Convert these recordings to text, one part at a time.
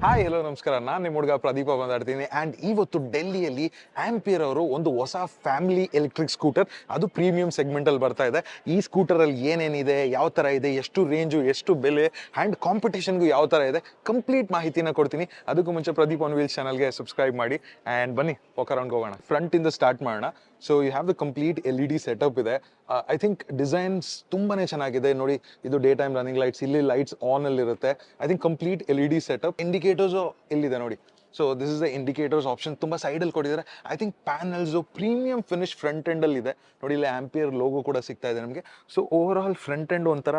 Hi hello ನಮಸ್ಕಾರ, ನಾನು ನಿಮ್ಮ ಹುಡುಗ ಪ್ರದೀಪ ಮಾತಾಡ್ತೀನಿ. ಆ್ಯಂಡ್ ಇವತ್ತು ಡೆಲ್ಲಿಯಲ್ಲಿ ಆಂಪಿಯರ್ ಅವರು ಒಂದು ಹೊಸ ಫ್ಯಾಮಿಲಿ ಎಲೆಕ್ಟ್ರಿಕ್ ಸ್ಕೂಟರ್, ಅದು ಪ್ರೀಮಿಯಂ ಸೆಗ್ಮೆಂಟಲ್ಲಿ ಬರ್ತಾ ಇದೆ. ಈ ಸ್ಕೂಟರಲ್ಲಿ ಏನೇನಿದೆ, ಯಾವ ಥರ ಇದೆ, ಎಷ್ಟು ರೇಂಜು, ಎಷ್ಟು ಬೆಲೆ ಆ್ಯಂಡ್ ಕಾಂಪಿಟೇಷನ್ಗೂ ಯಾವ ಥರ ಇದೆ, ಕಂಪ್ಲೀಟ್ ಮಾಹಿತಿನ ಕೊಡ್ತೀನಿ. ಅದಕ್ಕೂ ಮುಂಚೆ ಪ್ರದೀಪ್ ಆನ್ ವೀಲ್ಸ್ ಚಾನಲ್ಗೆ ಸಬ್ಸ್ಕ್ರೈಬ್ ಮಾಡಿ. ಆ್ಯಂಡ್ ಬನ್ನಿ ವಾಕ್ ಹೋಗೋಣ. ಫ್ರಂಟಿಂದ ಸ್ಟಾರ್ಟ್ ಮಾಡೋಣ. So you have the complete LED setup ಇದೆ. ಐ ಥಿಂಕ್ ಡಿಸೈನ್ಸ್ ತುಂಬಾ ಚೆನ್ನಾಗಿದೆ ನೋಡಿ. ಇದು ಡೇ ಟೈಮ್ ರನ್ನಿಂಗ್ ಲೈಟ್ಸ್, ಇಲ್ಲಿ ಲೈಟ್ಸ್ ಆನ್ ಅಲ್ಲಿ ಇರುತ್ತೆ. I think complete LED setup. Indicators ಇಲ್ಲಿದೆ ನೋಡಿ. So this is the indicators option, ತುಂಬ ಸೈಡಲ್ಲಿ ಕೊಟ್ಟಿದ್ದಾರೆ. I think panels premium finish front ಎಂಡಲ್ಲಿ ಇದೆ ನೋಡಿ. ಇಲ್ಲಿ ಆಂಪಿಯರ್ ಲೋಗೋ ಕೂಡ ಸಿಗ್ತಾ ಇದೆ ನಮಗೆ. So overall front end ಒಂಥರ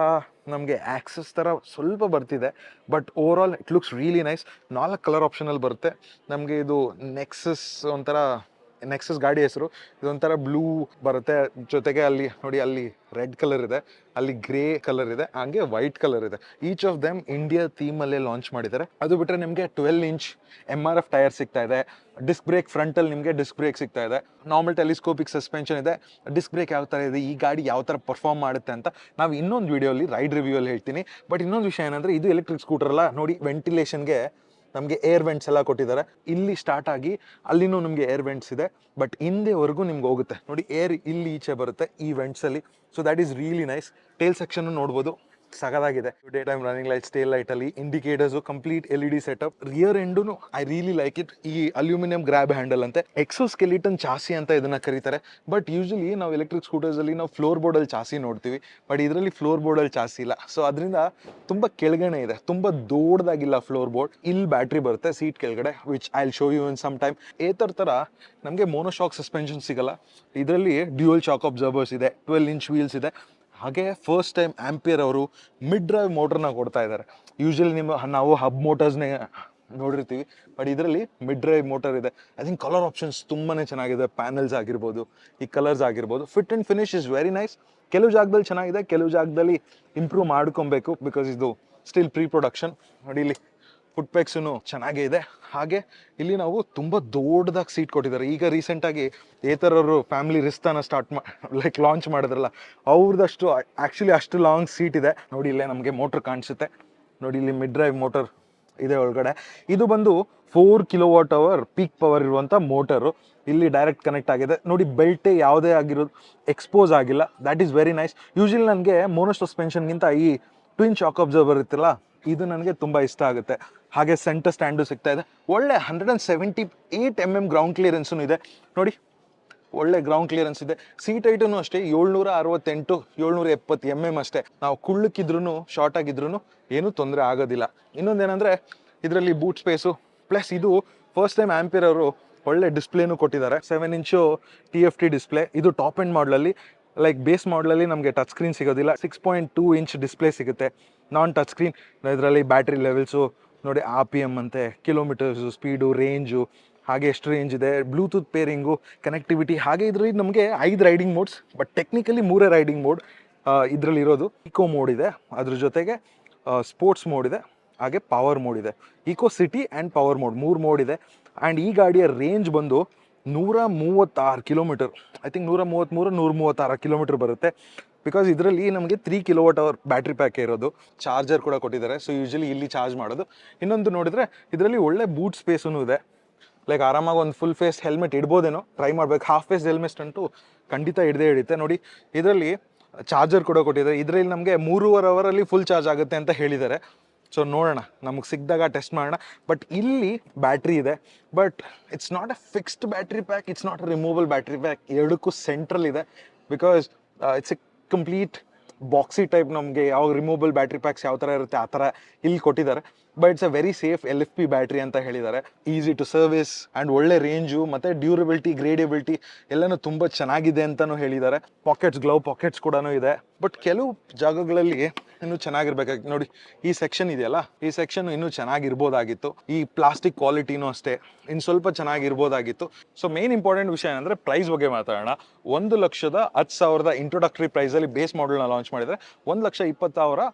ನಮಗೆ ಆಕ್ಸಸ್ ಥರ ಸ್ವಲ್ಪ ಬರ್ತಿದೆ, but overall it looks really nice. 4 colour ಆಪ್ಷನಲ್ಲಿ ಬರುತ್ತೆ ನಮಗೆ. ಇದು ನೆಕ್ಸಸ್ ಗಾಡಿ ಹೆಸರು. ಇದೊಂಥರ ಬ್ಲೂ ಬರುತ್ತೆ, ಜೊತೆಗೆ ಅಲ್ಲಿ ನೋಡಿ, ಅಲ್ಲಿ ರೆಡ್ ಕಲರ್ ಇದೆ, ಅಲ್ಲಿ ಗ್ರೇ ಕಲರ್ ಇದೆ, ಹಾಗೆ ವೈಟ್ ಕಲರ್ ಇದೆ. ಈಚ್ ಆಫ್ ದೆಮ್ ಇಂಡಿಯಾ ಥೀಮಲ್ಲೇ ಲಾಂಚ್ ಮಾಡಿದ್ದಾರೆ. ಅದು ಬಿಟ್ಟರೆ ನಿಮಗೆ 12 ಇಂಚ್ MRF ಟೈರ್ ಸಿಗ್ತಾ ಇದೆ. ಡಿಸ್ಕ್ ಬ್ರೇಕ್ ಫ್ರಂಟಲ್ಲಿ ನಿಮಗೆ ಡಿಸ್ಕ್ ಬ್ರೇಕ್ ಸಿಗ್ತಾ ಇದೆ. ನಾರ್ಮಲ್ ಟೆಲಿಸ್ಕೋಪಿಕ್ ಸಸ್ಪೆನ್ಷನ್ ಇದೆ. ಡಿಸ್ಕ್ ಬ್ರೇಕ್ ಯಾವ ಥರ ಇದೆ, ಈ ಗಾಡಿ ಯಾವ ಥರ ಪರ್ಫಾರ್ಮ್ ಮಾಡುತ್ತೆ ಅಂತ ನಾವು ಇನ್ನೊಂದು ವಿಡಿಯೋಲಿ ರೈಡ್ ರಿವ್ಯೂಲ್ಲಿ ಹೇಳ್ತೀನಿ. ಬಟ್ ಇನ್ನೊಂದು ವಿಷಯ ಏನಂದರೆ, ಇದು ಎಲೆಕ್ಟ್ರಿಕ್ ಸ್ಕೂಟರ್ ಅಲ್ಲ ನೋಡಿ. ವೆಂಟಿಲೇಷನ್ಗೆ ನಮಗೆ ಏರ್ ವೆಂಟ್ಸ್ ಎಲ್ಲ ಕೊಟ್ಟಿದ್ದಾರೆ. ಇಲ್ಲಿ ಸ್ಟಾರ್ಟ್ ಆಗಿ ಅಲ್ಲಿನೂ ನಮಗೆ ಏರ್ ವೆಂಟ್ಸ್ ಇದೆ, ಬಟ್ ಹಿಂದೆವರೆಗೂ ನಿಮ್ಗೆ ಹೋಗುತ್ತೆ ನೋಡಿ. ಏರ್ ಇಲ್ಲಿ ಈಚೆ ಬರುತ್ತೆ ಈ ವೆಂಟ್ಸ್ ಅಲ್ಲಿ. So that is really nice. Tail section ನೋಡ್ಬೋದು, ಸಗದಾಗಿದೆ. Daytime running lights, tail light ಅಲ್ಲಿ indicators, complete LED setup. Rear end I really like it. ಈ ಅಲ್ಯೂಮಿನಿಯಂ ಗ್ರಾಬ್ ಹ್ಯಾಂಡಲ್ ಅಂತೆ, ಎಕ್ಸೋಸ್ಕೆಲಿಟನ್ ಚಾಸಿ ಅಂತ ಇದನ್ನ ಕರೀತಾರೆ. ಬಟ್ ಯೂಶಲಿ ನಾವು ಎಲೆಕ್ಟ್ರಿಕ್ ಸ್ಕೂಟರ್ಸ್ ಅಲ್ಲಿ ನಾವು ಫ್ಲೋರ್ ಬೋರ್ಡ್ ಅಲ್ಲಿ ಚಾಸಿ ನೋಡ್ತೀವಿ, ಬಟ್ ಇದರಲ್ಲಿ ಫ್ಲೋರ್ ಬೋರ್ಡ್ ಅಲ್ಲಿ ಚಾಸಿ ಇಲ್ಲ. ಸೊ ಅದರಿಂದ ತುಂಬಾ ಕೆಳಗಡೆ ಇದೆ, ತುಂಬಾ ದೊಡ್ಡದಾಗಿಲ್ಲ ಫ್ಲೋರ್ ಬೋರ್ಡ್. ಇಲ್ಲಿ ಬ್ಯಾಟ್ರಿ ಬರುತ್ತೆ ಸೀಟ್ ಕೆಳಗಡೆ, which I will show you in some time. Ather ತರ ನಮಗೆ ಮೋನೋಶಾಕ್ ಸಸ್ಪೆನ್ಷನ್ ಸಿಗಲ್ಲ. ಇದರಲ್ಲಿ ಡ್ಯೂಯಲ್ ಶಾಕ್ ಅಬ್ಸರ್ವರ್ಸ್ ಇದೆ, 12 ಇಂಚ್ ವೀಲ್ಸ್ ಇದೆ. ಹಾಗೆ ಫಸ್ಟ್ ಟೈಮ್ ಆಂಪಿಯರ್ ಅವರು ಮಿಡ್ ಡ್ರೈವ್ ಮೋಟರ್ನ ಕೊಡ್ತಾ ಇದ್ದಾರೆ. ಯೂಶಲಿ ನಾವು ಹಬ್ ಮೋಟರ್ಸ್ನೇ ನೋಡಿರ್ತೀವಿ, ಬಟ್ ಇದರಲ್ಲಿ ಮಿಡ್ ಡ್ರೈವ್ ಮೋಟರ್ ಇದೆ. ಐ ಥಿಂಕ್ ಕಲರ್ ಆಪ್ಷನ್ಸ್ ತುಂಬಾ ಚೆನ್ನಾಗಿದೆ. ಪ್ಯಾನಲ್ಸ್ ಆಗಿರ್ಬೋದು, ಈ ಕಲರ್ಸ್ ಆಗಿರ್ಬೋದು, fit and finish is very nice. ಕೆಲವು ಜಾಗದಲ್ಲಿ ಚೆನ್ನಾಗಿದೆ, ಕೆಲವು ಜಾಗದಲ್ಲಿ ಇಂಪ್ರೂವ್ ಮಾಡ್ಕೊಬೇಕು, ಬಿಕಾಸ್ ಇದು ಸ್ಟಿಲ್ ಪ್ರೀ ಪ್ರೊಡಕ್ಷನ್. ನೋಡಿ ಇಲ್ಲಿ ಫುಟ್ ಪೆಕ್ಸೂ ಚೆನ್ನಾಗೇ ಇದೆ. ಹಾಗೆ ಇಲ್ಲಿ ನಾವು ತುಂಬ ದೊಡ್ಡದಾಗಿ ಸೀಟ್ ಕೊಟ್ಟಿದ್ದಾರೆ. ಈಗ ರೀಸೆಂಟಾಗಿ ಏತರವರು ಫ್ಯಾಮಿಲಿ ರಿಸ್ತಾನ ಲಾಂಚ್ ಮಾಡಿದ್ರಲ್ಲ, ಅವ್ರದ್ದಷ್ಟು ಆ್ಯಕ್ಚುಲಿ ಅಷ್ಟು ಲಾಂಗ್ ಸೀಟ್ ಇದೆ ನೋಡಿ. ಇಲ್ಲೇ ನಮಗೆ ಮೋಟ್ರ್ ಕಾಣಿಸುತ್ತೆ ನೋಡಿ. ಇಲ್ಲಿ ಮಿಡ್ ಡ್ರೈವ್ ಮೋಟರ್ ಇದೆ ಒಳಗಡೆ. ಇದು ಬಂದು 4 kWh ಪೀಕ್ ಪವರ್ ಇರುವಂಥ ಮೋಟರು. ಇಲ್ಲಿ ಡೈರೆಕ್ಟ್ ಕನೆಕ್ಟ್ ಆಗಿದೆ ನೋಡಿ. ಬೆಲ್ಟೇ ಯಾವುದೇ ಆಗಿರೋದು ಎಕ್ಸ್ಪೋಸ್ ಆಗಿಲ್ಲ. That is very nice. Usually ನನಗೆ ಮೋನೋ ಸಸ್ಪೆನ್ಷನ್ಗಿಂತ ಈ ಟ್ವಿನ್ ಶಾಕ್ ಅಬ್ಸರ್ವರ್ ಇರುತ್ತಲ್ಲ, ಇದು ನನಗೆ ತುಂಬ ಇಷ್ಟ ಆಗುತ್ತೆ. ಹಾಗೆ ಸೆಂಟರ್ ಸ್ಟ್ಯಾಂಡು ಸಿಗ್ತಾ ಇದೆ. ಒಳ್ಳೆ 178 mm ಗ್ರೌಂಡ್ ಕ್ಲಿಯರೆನ್ಸೂ ಇದೆ ನೋಡಿ. ಒಳ್ಳೆ ಗ್ರೌಂಡ್ ಕ್ಲಿಯರೆನ್ಸ್ ಇದೆ. ಸೀಟ್ ಹೈಟೂ ಅಷ್ಟೇ 768 770 mm ಅಷ್ಟೇ. ನಾವು ಕುಳ್ಳಕ್ಕಿದ್ರೂ ಶಾರ್ಟ್ ಆಗಿದ್ರೂ ಏನೂ ತೊಂದರೆ ಆಗೋದಿಲ್ಲ. ಇನ್ನೊಂದೇನೆಂದರೆ, ಇದರಲ್ಲಿ ಬೂಟ್ ಸ್ಪೇಸು, ಪ್ಲಸ್ ಇದು ಫಸ್ಟ್ ಟೈಮ್ ಆಂಪಿಯರ್ ಅವರು ಒಳ್ಳೆ ಡಿಸ್ಪ್ಲೇನೂ ಕೊಟ್ಟಿದ್ದಾರೆ. 7 ಇಂಚು TFT ಡಿಸ್ಪ್ಲೇ. ಇದು ಟಾಪ್ ಎಂಡ್ ಮಾಡಲಲ್ಲಿ, ಲೈಕ್ ಬೇಸ್ ಮಾಡಲಲ್ಲಿ ನಮಗೆ ಟಚ್ ಸ್ಕ್ರೀನ್ ಸಿಗೋದಿಲ್ಲ. 6.2 ಇಂಚ್ ಡಿಸ್ಪ್ಲೇ ಸಿಗುತ್ತೆ, ನಾನ್ ಟಚ್ ಸ್ಕ್ರೀನ್. ಇದರಲ್ಲಿ ಬ್ಯಾಟ್ರಿ ಲೆವೆಲ್ಸು ನೋಡಿ, RPM ಅಂತೆ, ಕಿಲೋಮೀಟರ್ಸು, ಸ್ಪೀಡು, ರೇಂಜು, ಹಾಗೆ ಎಷ್ಟು ರೇಂಜ್ ಇದೆ, ಬ್ಲೂಟೂತ್ ಪೇರಿಂಗು, ಕನೆಕ್ಟಿವಿಟಿ. ಹಾಗೆ ಇದರಲ್ಲಿ ನಮಗೆ 5 riding modes, but technically 3 riding mode ಇದರಲ್ಲಿ ಇರೋದು. ಇಕೋ ಮೋಡ್ ಇದೆ, ಅದ್ರ ಜೊತೆಗೆ ಸ್ಪೋರ್ಟ್ಸ್ ಮೋಡ್ ಇದೆ, ಹಾಗೆ ಪವರ್ ಮೋಡ್ ಇದೆ. Eco city and power mode 3 mode ಇದೆ. ಆ್ಯಂಡ್ ಈ ಗಾಡಿಯ ರೇಂಜ್ ಬಂದು 136 ಕಿಲೋಮೀಟರ್. ಐ ಥಿಂಕ್ 136 ಕಿಲೋಮೀಟರ್ ಬರುತ್ತೆ. ಬಿಕಾಸ್ ಇದರಲ್ಲಿ ನಮಗೆ 3 kWh ಬ್ಯಾಟ್ರಿ ಪ್ಯಾಕ್ ಇರೋದು. ಚಾರ್ಜರ್ ಕೂಡ ಕೊಟ್ಟಿದ್ದಾರೆ. ಸೊ ಯೂಶಲಿ ಇಲ್ಲಿ ಚಾರ್ಜ್ ಮಾಡೋದು. ಇನ್ನೊಂದು ನೋಡಿದರೆ ಇದರಲ್ಲಿ ಒಳ್ಳೆ ಬೂಟ್ ಸ್ಪೇಸೂ ಇದೆ. ಲೈಕ್ ಆರಾಮಾಗಿ ಒಂದು ಫುಲ್ ಫೇಸ್ ಹೆಲ್ಮೆಟ್ ಇಡ್ಬೋದೇನೋ, ಟ್ರೈ ಮಾಡ್ಬೇಕು. ಹಾಫ್ ಫೇಸ್ ಹೆಲ್ಮೆಟ್ ಅಂತೂ ಖಂಡಿತ ಹಿಡಿಯುತ್ತೆ ನೋಡಿ. ಇದರಲ್ಲಿ ಚಾರ್ಜರ್ ಕೂಡ ಕೊಟ್ಟಿದ್ದಾರೆ. ಇದರಲ್ಲಿ ನಮಗೆ 3.5 ಅವರಲ್ಲಿ ಫುಲ್ ಚಾರ್ಜ್ ಆಗುತ್ತೆ ಅಂತ ಹೇಳಿದ್ದಾರೆ. ಸೊ ನೋಡೋಣ, ನಮಗೆ ಸಿಕ್ಕಿದಾಗ ಟೆಸ್ಟ್ ಮಾಡೋಣ. ಬಟ್ ಇಲ್ಲಿ ಬ್ಯಾಟ್ರಿ ಇದೆ, but it's not a fixed battery pack, it's not a removal battery pack. ಎರಡಕ್ಕೂ ಸೆಂಟ್ರಲ್ ಇದೆ. Because it's A complete boxy type. ನಮಗೆ ಯಾವ ರಿಮೂವಬಲ್ ಬ್ಯಾಟ್ರಿ ಪ್ಯಾಕ್ಸ್ ಯಾವ ಥರ ಇರುತ್ತೆ ಆ ಥರ ಇಲ್ಲಿ ಕೊಟ್ಟಿದ್ದಾರೆ. But it's a very safe LFP battery ಅಂತ ಹೇಳಿದ್ದಾರೆ. ಈಸಿ ಟು ಸರ್ವಿಸ್ ಆ್ಯಂಡ್ ಒಳ್ಳೆ ರೇಂಜು ಮತ್ತು ಡ್ಯೂರಬಿಲಿಟಿ, ಗ್ರೇಡಿಬಿಲಿಟಿ ಎಲ್ಲನೂ ತುಂಬ ಚೆನ್ನಾಗಿದೆ ಅಂತಲೂ ಹೇಳಿದ್ದಾರೆ. ಪಾಕೆಟ್ಸ್, ಗ್ಲೌ ಪಾಕೆಟ್ಸ್ ಕೂಡ ಇದೆ. ಬಟ್ ಕೆಲವು ಜಾಗಗಳಲ್ಲಿ ಇನ್ನೂ ಚೆನ್ನಾಗಿರ್ಬೇಕಾಗಿತ್ತು ನೋಡಿ. ಈ ಸೆಕ್ಷನ್ ಇದೆಯಲ್ಲ, ಈ ಸೆಕ್ಷನ್ ಇನ್ನೂ ಚೆನ್ನಾಗಿರ್ಬೋದಾಗಿತ್ತು. ಈ ಪ್ಲಾಸ್ಟಿಕ್ ಕ್ವಾಲಿಟಿನೂ ಅಷ್ಟೇ ಇನ್ನು ಸ್ವಲ್ಪ ಚೆನ್ನಾಗಿರ್ಬೋದಾಗಿತ್ತು. ಸೊ ಮೇನ್ ಇಂಪಾರ್ಟೆಂಟ್ ವಿಷಯ ಏನಂದರೆ ಪ್ರೈಸ್ ಬಗ್ಗೆ ಮಾತಾಡೋಣ. 1,10,000 ಇಂಟ್ರೊಡಕ್ಟರಿ ಪ್ರೈಸಲ್ಲಿ ಬೇಸ್ ಮಾಡೆಲ್ನ ಲಾಂಚ್ ಮಾಡಿದರೆ, 1,20,000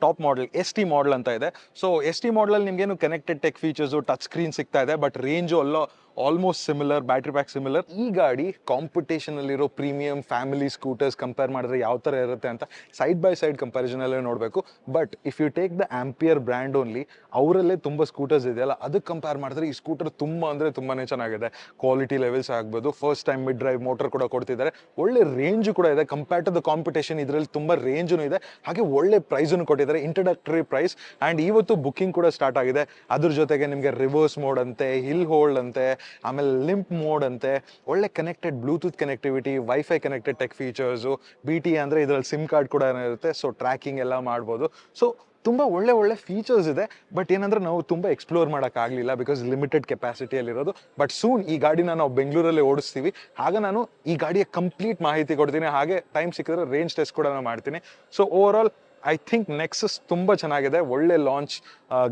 ಟಾಪ್ ಮಾಡೆಲ್ ST ಮಾಡೆಲ್ ಅಂತ ಇದೆ. ಸೊ ST ಮಾಡಲಲ್ಲಿ ನಿಮಗೇನು connected tech features, touch screen ಸಿಗ್ತಾ ಇದೆ, but range almost similar, battery pack similar. ಈ ಗಾಡಿ ಕಾಂಪಿಟೇಷನ್ ಅಲ್ಲಿರೋ ಪ್ರೀಮಿಯಂ ಫ್ಯಾಮಿಲಿ ಸ್ಕೂಟರ್ಸ್ ಕಂಪೇರ್ ಮಾಡಿದ್ರೆ ಯಾವ ಥರ ಇರುತ್ತೆ ಅಂತ ಸೈಡ್ ಬೈ ಸೈಡ್ ಕಂಪ್ಯಾರಿಸನ್ ಅಲ್ಲೇ ನೋಡಬೇಕು. But if you take the Ampere brand only, ಅವರಲ್ಲೇ ತುಂಬ ಸ್ಕೂಟರ್ಸ್ ಇದೆಯಲ್ಲ, ಅದಕ್ಕೆ ಕಂಪೇರ್ ಮಾಡಿದ್ರೆ ಈ ಸ್ಕೂಟರ್ ತುಂಬ ಅಂದರೆ ತುಂಬಾ ಚೆನ್ನಾಗಿದೆ. ಕ್ವಾಲಿಟಿ ಲೆವೆಲ್ಸ್ ಆಗ್ಬೋದು, first time mid drive motor ಕೂಡ ಕೊಡ್ತಿದ್ದಾರೆ, ಒಳ್ಳೆ ರೇಂಜು ಕೂಡ ಇದೆ ಕಂಪೇರ್ ಟು ದ ಕಾಂಪಿಟೇಷನ್. ಇದರಲ್ಲಿ ತುಂಬ ರೇಂಜು ಇದೆ, ಹಾಗೆ ಒಳ್ಳೆ ಪ್ರೈಸನ್ನು ಕೊಟ್ಟಿದ್ದಾರೆ, ಇಂಟ್ರಡಕ್ಟರಿ ಪ್ರೈಸ್. ಆ್ಯಂಡ್ ಇವತ್ತು ಬುಕ್ಕಿಂಗ್ ಕೂಡ ಸ್ಟಾರ್ಟ್ ಆಗಿದೆ. ಅದ್ರ ಜೊತೆಗೆ ನಿಮಗೆ ರಿವರ್ಸ್ ಮೋಡ್ ಅಂತೆ, ಹಿಲ್ ಹೋಲ್ಡ್ ಅಂತೆ, ಆಮೇಲೆ ಲಿಂಪ್ ಮೋಡ್ ಅಂತೆ, ಒಳ್ಳೆ connected Bluetooth connectivity, wifi connected tech features, BT ಅಂದರೆ ಇದರಲ್ಲಿ ಸಿಮ್ ಕಾರ್ಡ್ ಕೂಡ ಇರುತ್ತೆ, ಸೊ ಟ್ರ್ಯಾಕಿಂಗ್ ಎಲ್ಲ ಮಾಡ್ಬೋದು. ಸೊ ತುಂಬ ಒಳ್ಳೆ ಫೀಚರ್ಸ್ ಇದೆ. ಬಟ್ ಏನಂದ್ರೆ ನಾವು ತುಂಬ ಎಕ್ಸ್ಪ್ಲೋರ್ ಮಾಡೋಕ್ಕಾಗಲಿಲ್ಲ ಬಿಕಾಸ್ ಲಿಮಿಟೆಡ್ ಕೆಪಾಸಿಟಿಯಲ್ಲಿರೋದು. ಬಟ್ ಸೂನ್ ಈ ಗಾಡಿನ ನಾವು ಬೆಂಗಳೂರಲ್ಲಿ ಓಡಿಸ್ತೀವಿ, ಆಗ ನಾನು ಈ ಗಾಡಿಯ ಕಂಪ್ಲೀಟ್ ಮಾಹಿತಿ ಕೊಡ್ತೀನಿ, ಹಾಗೆ ಟೈಮ್ ಸಿಕ್ಕಿದ್ರೆ ರೇಂಜ್ ಟೆಸ್ಟ್ ಕೂಡ ನಾನು ಮಾಡ್ತೀನಿ. So over all I think nexus ತುಂಬ ಚೆನ್ನಾಗಿದೆ, ಒಳ್ಳೆ ಲಾಂಚ್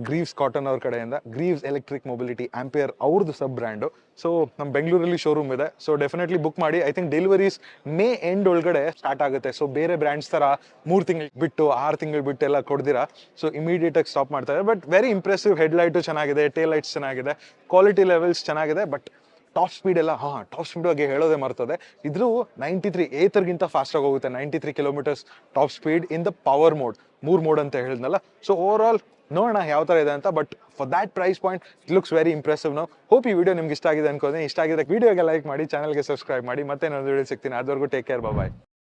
ಗ್ರೀವ್ಸ್ ಕಾಟನ್ ಅವ್ರ ಕಡೆಯಿಂದ. ಗ್ರೀವ್ಸ್ ಎಲೆಕ್ಟ್ರಿಕ್ ಮೊಬಿಲಿಟಿ, ಆಂಪಿಯರ್ ಅವ್ರದ್ದು ಸಬ್ ಬ್ರ್ಯಾಂಡು. ಸೊ ನಮ್ಮ ಬೆಂಗಳೂರಲ್ಲಿ ಶೋರೂಮ್ ಇದೆ, ಸೊ ಡೆಫಿನೆಟ್ಲಿ ಬುಕ್ ಮಾಡಿ. I think deliveries May end ಒಳಗಡೆ ಸ್ಟಾರ್ಟ್ ಆಗುತ್ತೆ. ಸೊ ಬೇರೆ ಬ್ರ್ಯಾಂಡ್ಸ್ ಥರ 3 ತಿಂಗಳು ಬಿಟ್ಟು 6 ತಿಂಗಳು ಬಿಟ್ಟು ಎಲ್ಲ ಕೊಡ್ದಿರಾ, ಸೊ ಇಮಿಡಿಯೇಟಾಗಿ ಸ್ಟಾಪ್ ಮಾಡ್ತಾರೆ. ಬಟ್ ವೆರಿ ಇಂಪ್ರೆಸಿವ್, ಹೆಡ್ಲೈಟು ಚೆನ್ನಾಗಿದೆ, ಟೇಲ್ ಲೈಟ್ಸ್ ಚೆನ್ನಾಗಿದೆ, ಕ್ವಾಲಿಟಿ ಲೆವೆಲ್ಸ್ ಚೆನ್ನಾಗಿದೆ. ಬಟ್ ಟಾಪ್ ಸ್ಪೀಡ್ ಎಲ್ಲ ಟಾಪ್ ಸ್ಪೀಡ್ ಬಗ್ಗೆ ಹೇಳೋದೇ ಮರ್ತದೆ. ಇದ್ರೂ 93 ಏತರ್ಗಿಂತ ಫಾಸ್ಟಾಗಿ ಹೋಗುತ್ತೆ, 93 kilometres top speed in the power mode, 3 mode ಅಂತ ಹೇಳಿದ್ನಲ್ಲ. ಸೊ ಓವರ್ ಆಲ್ ನೋಡೋಣ ಯಾವ ಥರ ಇದೆ ಅಂತ. But for that price point it looks very impressive. ನಾವು ಹೋಪ್ ಈ ವಿಡಿಯೋ ನಿಮ್ಗೆ ಇಷ್ಟ ಆಗಿದೆ ಅನ್ಕೋತೀನಿ. ಇಷ್ಟ ಆಗಿದ್ರೆ ವಿಡಿಯೋಗೆ ಲೈಕ್ ಮಾಡಿ, ಚಾನಲ್ಗೆ ಸಬ್ಸ್ಕ್ರೈಬ್ ಮಾಡಿ. ಮತ್ತೆ ನಾನು ವಿಡಿಯೋ ಸಿಗ್ತೀನಿ. ಅದುವರೆಗೂ ಟೇಕ್ ಕೇರ್, ಬಾಯ್.